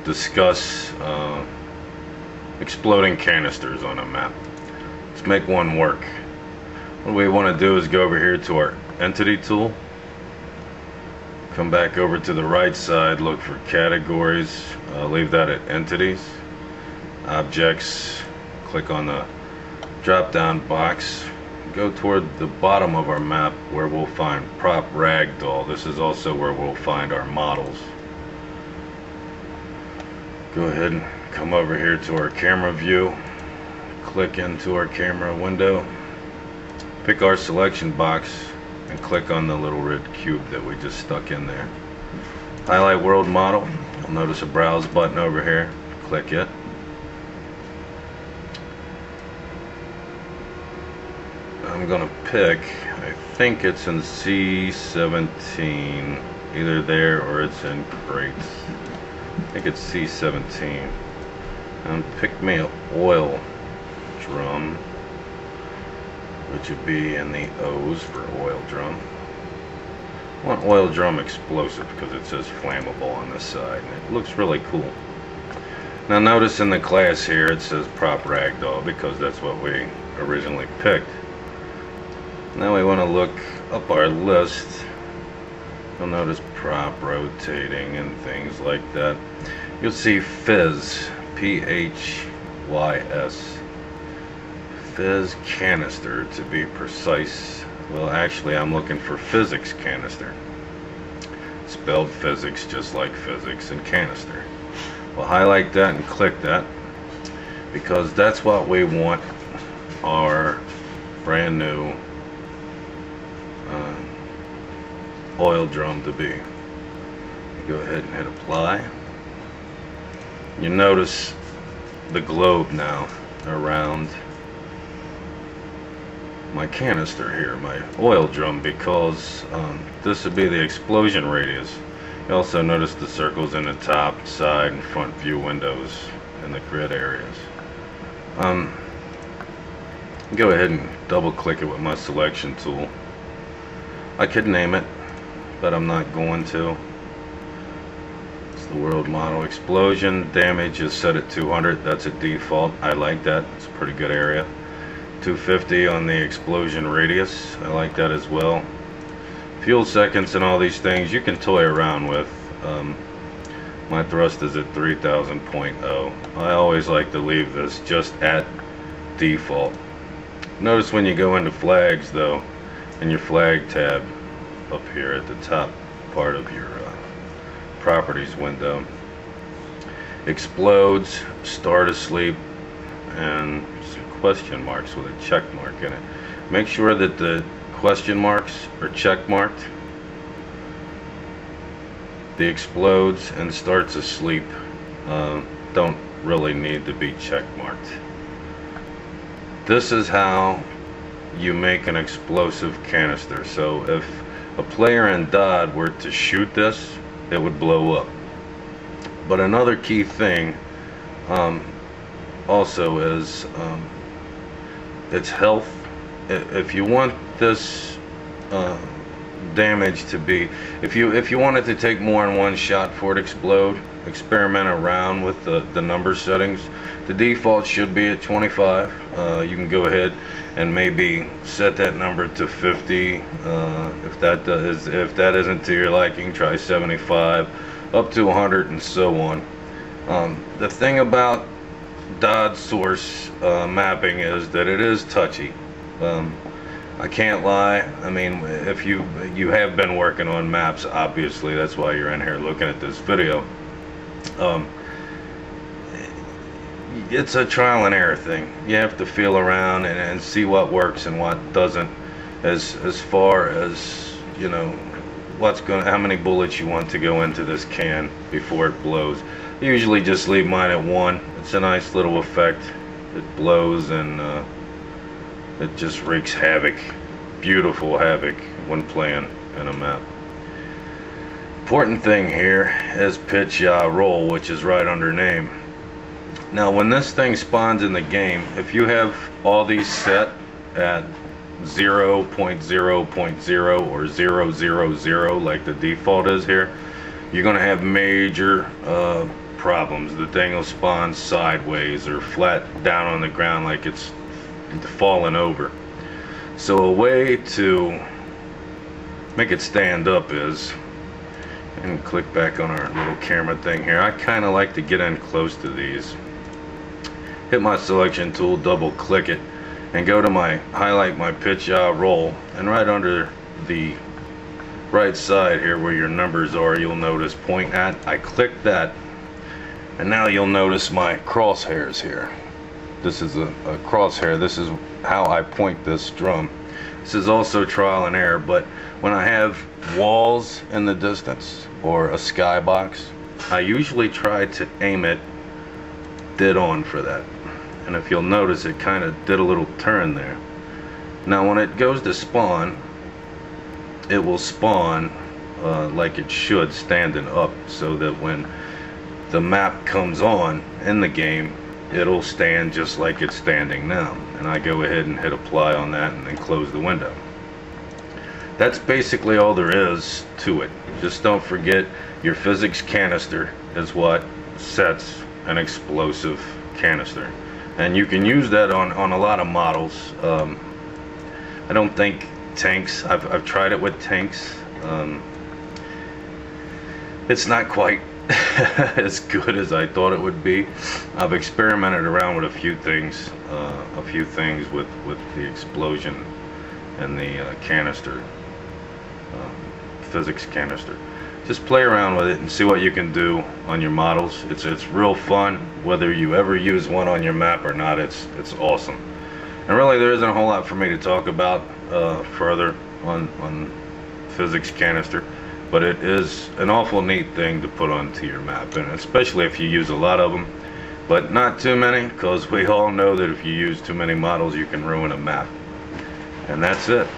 discuss exploding canisters on a map. Let's make one work. What we want to do is go over here to our entity tool, come back over to the right side, look for categories, leave that at entities, objects, click on the drop down box, go toward the bottom of our map where we'll find prop ragdoll. This is also where we'll find our models. Go ahead and come over here to our camera view, click into our camera window, pick our selection box and click on the little red cube that we just stuck in there. Highlight world model. You'll notice a browse button over here. Click it. I'm gonna pick, I think it's in C17, either there or it's in crates. I think it's C17. And pick me an oil drum, which would be in the O's for oil drum. I want oil drum explosive because it says flammable on this side and it looks really cool. Now notice in the class here it says prop ragdoll because that's what we originally picked. Now we want to look up our list. You'll notice prop rotating and things like that. You'll see Phys, P-H-Y-S. Phys canister to be precise. Well, actually I'm looking for physics canister. Spelled physics just like physics and canister. We'll highlight that and click that because that's what we want our brand new oil drum to be. Go ahead and hit apply. You notice the globe now around my canister here, my oil drum, because this would be the explosion radius. You also notice the circles in the top, side, and front view windows in the grid areas. Go ahead and double click it with my selection tool. I could name it, but I'm not going to. It's the world model. Explosion damage is set at 200. That's a default. I like that. It's a pretty good area. 250 on the explosion radius. I like that as well. Fuel seconds and all these things you can toy around with. My thrust is at 3000.0. I always like to leave this just at default. Notice when you go into flags though, in your flag tab up here at the top part of your properties window, explodes, start asleep, and some question marks with a check mark in it. Make sure that the question marks are check marked. The explodes and starts asleep don't really need to be check marked. This is how you make an explosive canister. So if a player in DOD were to shoot this, it would blow up. But another key thing also is its health. If you want this damage to be, if you want it to take more than one shot for it to explode, experiment around with the number settings. The default should be at 25. You can go ahead and maybe set that number to 50. If that isn't to your liking, try 75, up to 100, and so on. The thing about DOD source mapping is that it is touchy. I can't lie. I mean, if you have been working on maps, obviously that's why you're in here looking at this video. It's a trial and error thing. You have to feel around and see what works and what doesn't, as far as, you know, how many bullets you want to go into this can before it blows. I usually just leave mine at 1. It's a nice little effect. It blows and it just wreaks havoc, beautiful havoc, when playing in a map. Important thing here is pitch, yaw, roll, which is right under name. Now when this thing spawns in the game, if you have all these set at 0.0.0 or 000 like the default is here, you're going to have major problems. The thing will spawn sideways or flat down on the ground like it's fallen over. So a way to make it stand up is, and click back on our little camera thing here, I kind of like to get in close to these. Hit my selection tool, double click it, and go to my highlight my pitch yaw roll, and right under the right side here where your numbers are, you'll notice point at. I click that, and now you'll notice my crosshairs here. This is a crosshair. This is how I point this drum. This is also trial and error, but when I have walls in the distance or a skybox, I usually try to aim it dead on for that. And if you'll notice, it kind of did a little turn there. Now when it goes to spawn, it will spawn like it should, standing up, so that when the map comes on in the game, it'll stand just like it's standing now. And I go ahead and hit apply on that and then close the window. That's basically all there is to it. Just don't forget, your physics canister is what sets an explosive canister, and you can use that on a lot of models. I don't think tanks, I've tried it with tanks. It's not quite as good as I thought it would be. I've experimented around with a few things with the explosion and the canister, physics canister. Just play around with it and see what you can do on your models. It's real fun. Whether you ever use one on your map or not, it's awesome. And really, there isn't a whole lot for me to talk about further on physics canister, but it is an awful neat thing to put onto your map, and especially if you use a lot of them, but not too many, because we all know that if you use too many models, you can ruin a map. And that's it.